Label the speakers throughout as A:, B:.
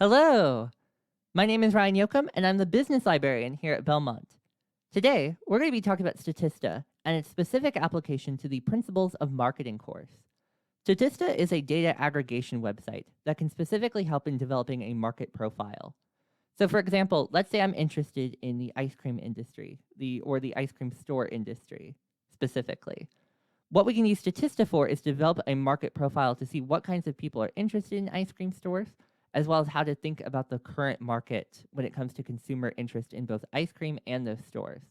A: Hello, my name is Ryan Yoakum, and I'm the business librarian here at Belmont. Today, we're going to be talking about Statista and its specific application to the Principles of Marketing course. Statista is a data aggregation website that can specifically help in developing a market profile. So for example, let's say I'm interested in the ice cream industry, or the ice cream store industry specifically. What we can use Statista for is develop a market profile to see what kinds of people are interested in ice cream stores, as well as how to think about the current market when it comes to consumer interest in both ice cream and those stores.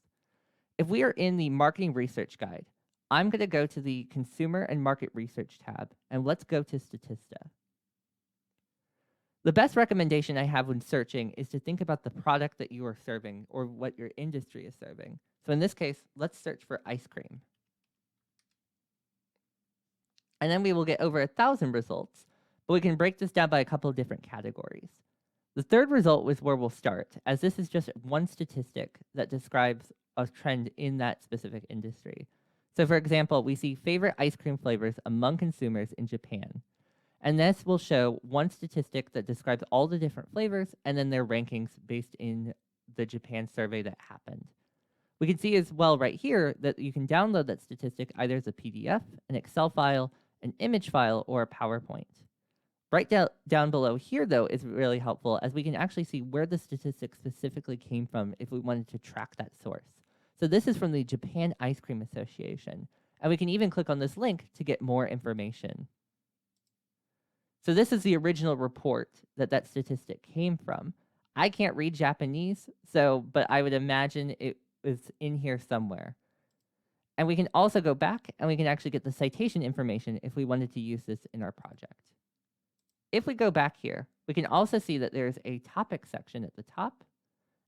A: If we are in the marketing research guide, I'm going to go to the consumer and market research tab, and let's go to Statista. The best recommendation I have when searching is to think about the product that you are serving or what your industry is serving. So in this case, let's search for ice cream. And then we will get over 1,000 results, but we can break this down by a couple of different categories. The third result was where we'll start, as this is just one statistic that describes a trend in that specific industry. So for example, we see favorite ice cream flavors among consumers in Japan. And this will show one statistic that describes all the different flavors and then their rankings based in the Japan survey that happened. We can see as well right here that you can download that statistic either as a PDF, an Excel file, an image file, or a PowerPoint. Right down below here, though, is really helpful as we can actually see where the statistic specifically came from if we wanted to track that source. So this is from the Japan Ice Cream Association, and we can even click on this link to get more information. So this is the original report that statistic came from. I can't read Japanese, but I would imagine it was in here somewhere. And we can also go back and we can actually get the citation information if we wanted to use this in our project. If we go back here, we can also see that there's a topic section at the top,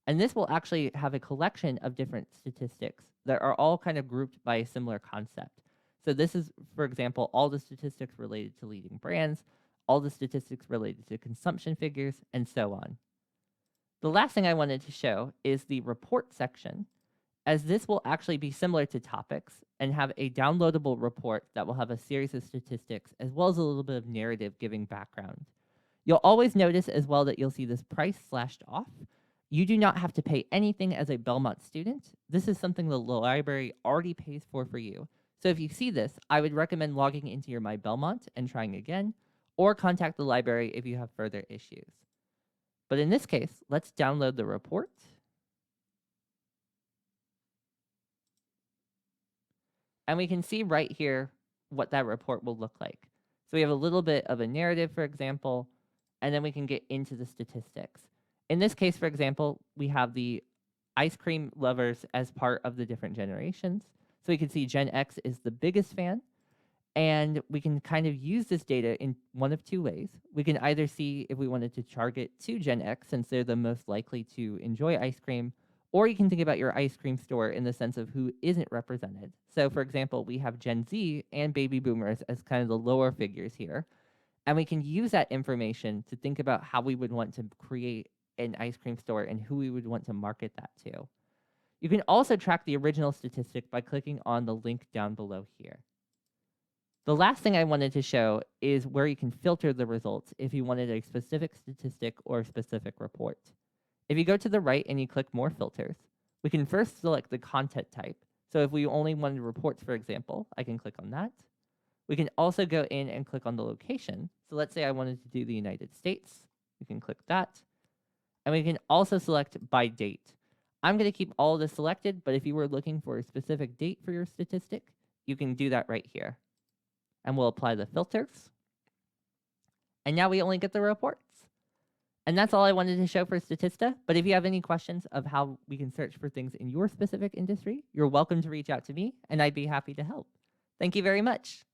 A: and this will actually have a collection of different statistics that are all kind of grouped by a similar concept. So this is, for example, all the statistics related to leading brands, all the statistics related to consumption figures, and so on. The last thing I wanted to show is the report section, as this will actually be similar to topics and have a downloadable report that will have a series of statistics as well as a little bit of narrative giving background. You'll always notice as well that you'll see this price slashed off. You do not have to pay anything as a Belmont student. This is something the library already pays for you. So if you see this, I would recommend logging into your My Belmont and trying again, or contact the library if you have further issues. But in this case, let's download the report. And we can see right here what that report will look like. So we have a little bit of a narrative, for example, and then we can get into the statistics. In this case, for example, we have the ice cream lovers as part of the different generations. So we can see Gen X is the biggest fan, and we can kind of use this data in one of two ways. We can either see if we wanted to target to Gen X, since they're the most likely to enjoy ice cream, or you can think about your ice cream store in the sense of who isn't represented. So for example, we have Gen Z and baby boomers as kind of the lower figures here. And we can use that information to think about how we would want to create an ice cream store and who we would want to market that to. You can also track the original statistic by clicking on the link down below here. The last thing I wanted to show is where you can filter the results if you wanted a specific statistic or a specific report. If you go to the right and you click More Filters, we can first select the content type. So if we only wanted reports, for example, I can click on that. We can also go in and click on the location. So let's say I wanted to do the United States. We can click that. And we can also select by date. I'm going to keep all of this selected, but if you were looking for a specific date for your statistic, you can do that right here. And we'll apply the filters. And now we only get the reports. And that's all I wanted to show for Statista. But if you have any questions of how we can search for things in your specific industry, you're welcome to reach out to me, and I'd be happy to help. Thank you very much.